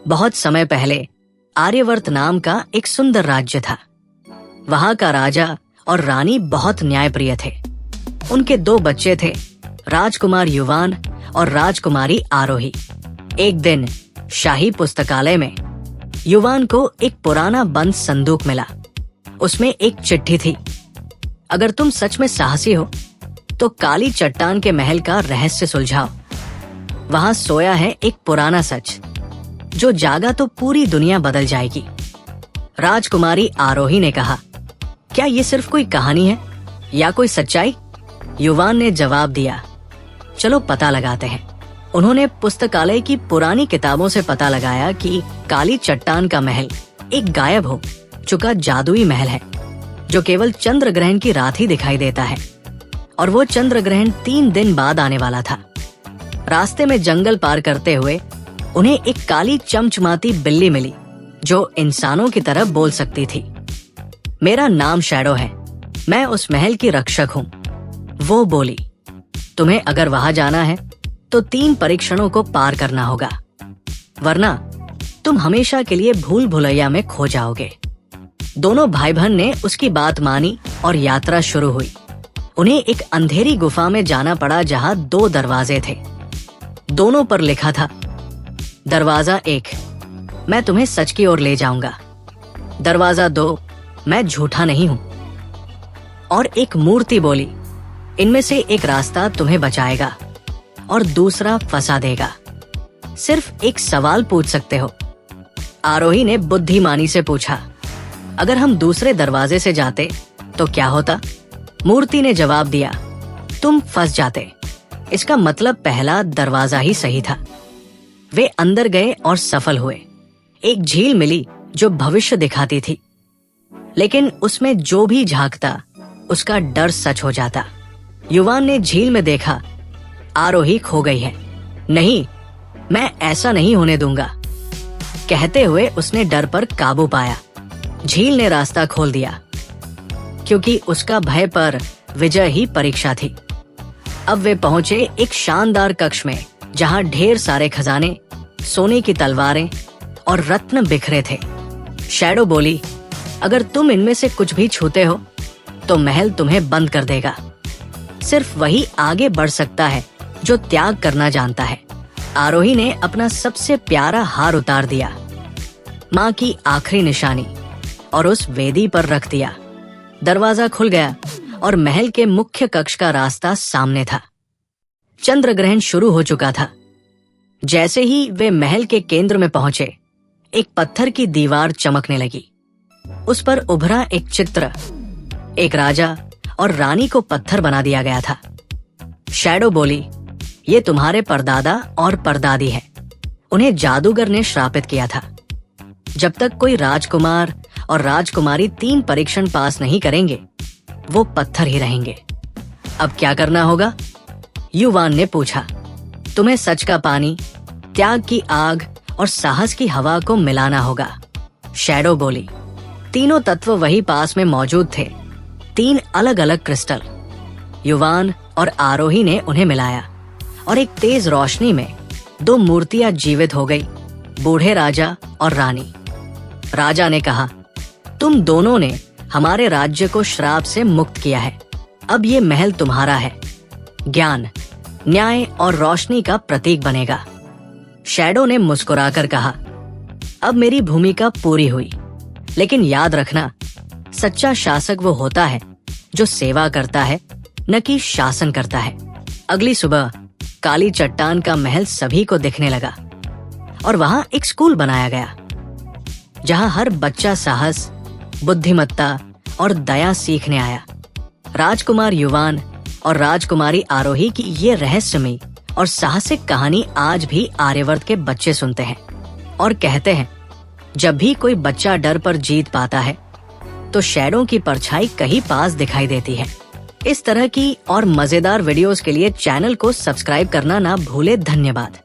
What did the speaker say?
बहुत समय पहले आर्यवर्त नाम का एक सुंदर राज्य था। वहां का राजा और रानी बहुत न्यायप्रिय थे। उनके 2 बच्चे थे, राजकुमार युवान और राजकुमारी आरोही। एक दिन शाही पुस्तकालय में युवान को एक पुराना बंद संदूक मिला। उसमें एक चिट्ठी थी। अगर तुम सच में साहसी हो तो काली चट्टान के महल का रहस्य सुलझाओ। वहां सोया है एक पुराना सच, जो जागा तो पूरी दुनिया बदल जाएगी। राजकुमारी आरोही ने कहा, क्या ये सिर्फ कोई कहानी है या कोई सच्चाई? युवान ने जवाब दिया, चलो पता लगाते हैं। उन्होंने पुस्तकालय की पुरानी किताबों से पता लगाया कि काली चट्टान का महल एक गायब हो चुका जादुई महल है, जो केवल चंद्र ग्रहण की रात ही दिखाई देता है। और वो चंद्र ग्रहण 3 दिन बाद आने वाला था। रास्ते में जंगल पार करते हुए उन्हें एक काली चमचमाती बिल्ली मिली, जो इंसानों की तरह बोल सकती थी। मेरा नाम शैडो है, मैं उस महल की रक्षक हूँ। वो बोली, तुम्हें अगर वहां जाना है तो 3 परीक्षणों को पार करना होगा, वरना तुम हमेशा के लिए भूल भुलैया में खो जाओगे। दोनों भाई बहन ने उसकी बात मानी और यात्रा शुरू हुई। उन्हें एक अंधेरी गुफा में जाना पड़ा, जहां 2 दरवाजे थे। दोनों पर लिखा था, दरवाजा 1, मैं तुम्हें सच की ओर ले जाऊंगा। दरवाजा 2, मैं झूठा नहीं हूं। और एक मूर्ति बोली, इनमें से एक रास्ता तुम्हें बचाएगा और दूसरा फंसा देगा। सिर्फ एक सवाल पूछ सकते हो। आरोही ने बुद्धिमानी से पूछा, अगर हम दूसरे दरवाजे से जाते तो क्या होता? मूर्ति ने जवाब दिया, तुम फंस जाते। इसका मतलब पहला दरवाजा ही सही था। वे अंदर गए और सफल हुए। एक झील मिली जो भविष्य दिखाती थी, लेकिन उसमें जो भी झांकता उसका डर सच हो जाता। युवान ने झील में देखा, आरोही खो गई है। नहीं, मैं ऐसा नहीं होने दूंगा। कहते हुए उसने डर पर काबू पाया। झील ने रास्ता खोल दिया, क्योंकि उसका भय पर विजय ही परीक्षा थी। अब वे पहुंचे एक शानदार कक्ष में, जहां ढेर सारे खजाने, सोने की तलवारें और रत्न बिखरे थे। शैडो बोली, अगर तुम इनमें से कुछ भी छूते हो तो महल तुम्हें बंद कर देगा। सिर्फ वही आगे बढ़ सकता है जो त्याग करना जानता है। आरोही ने अपना सबसे प्यारा हार उतार दिया, माँ की आखिरी निशानी, और उस वेदी पर रख दिया। दरवाजा खुल गया और महल के मुख्य कक्ष का रास्ता सामने था। चंद्र ग्रहण शुरू हो चुका था। जैसे ही वे महल के केंद्र में पहुंचे, एक पत्थर की दीवार चमकने लगी। उस पर उभरा एक चित्र। एक राजा और रानी को पत्थर बना दिया गया था। शैडो बोली, ये तुम्हारे परदादा और परदादी है। उन्हें जादूगर ने श्रापित किया था। जब तक कोई राजकुमार और राजकुमारी 3 परीक्षण पास नहीं करेंगे, वो पत्थर ही रहेंगे। अब क्या करना होगा? युवान ने पूछा। तुम्हें सच का पानी, त्याग की आग और साहस की हवा को मिलाना होगा। शैडो बोली। तीनों तत्व वही पास में मौजूद थे, 3 अलग अलग क्रिस्टल। युवान और आरोही ने उन्हें मिलाया और एक तेज रोशनी में 2 मूर्तियां जीवित हो गई, बूढ़े राजा और रानी। राजा ने कहा, तुम दोनों ने हमारे राज्य को श्राप से मुक्त किया है। अब ये महल तुम्हारा है। ज्ञान, न्याय और रोशनी का प्रतीक बनेगा। शैडो ने मुस्कुराकर कहा, अब मेरी भूमिका पूरी हुई। लेकिन याद रखना, सच्चा शासक वो होता है जो सेवा करता है, न कि शासन करता है। अगली सुबह काली चट्टान का महल सभी को दिखने लगा और वहां एक स्कूल बनाया गया, जहां हर बच्चा साहस, बुद्धिमत्ता और दया सीखने आया। राजकुमार युवान और राजकुमारी आरोही की ये रहस्यमयी और साहसिक कहानी आज भी आर्यवर्त के बच्चे सुनते हैं और कहते हैं, जब भी कोई बच्चा डर पर जीत पाता है तो शैडो की परछाई कहीं पास दिखाई देती है। इस तरह की और मजेदार वीडियोस के लिए चैनल को सब्सक्राइब करना ना भूले। धन्यवाद।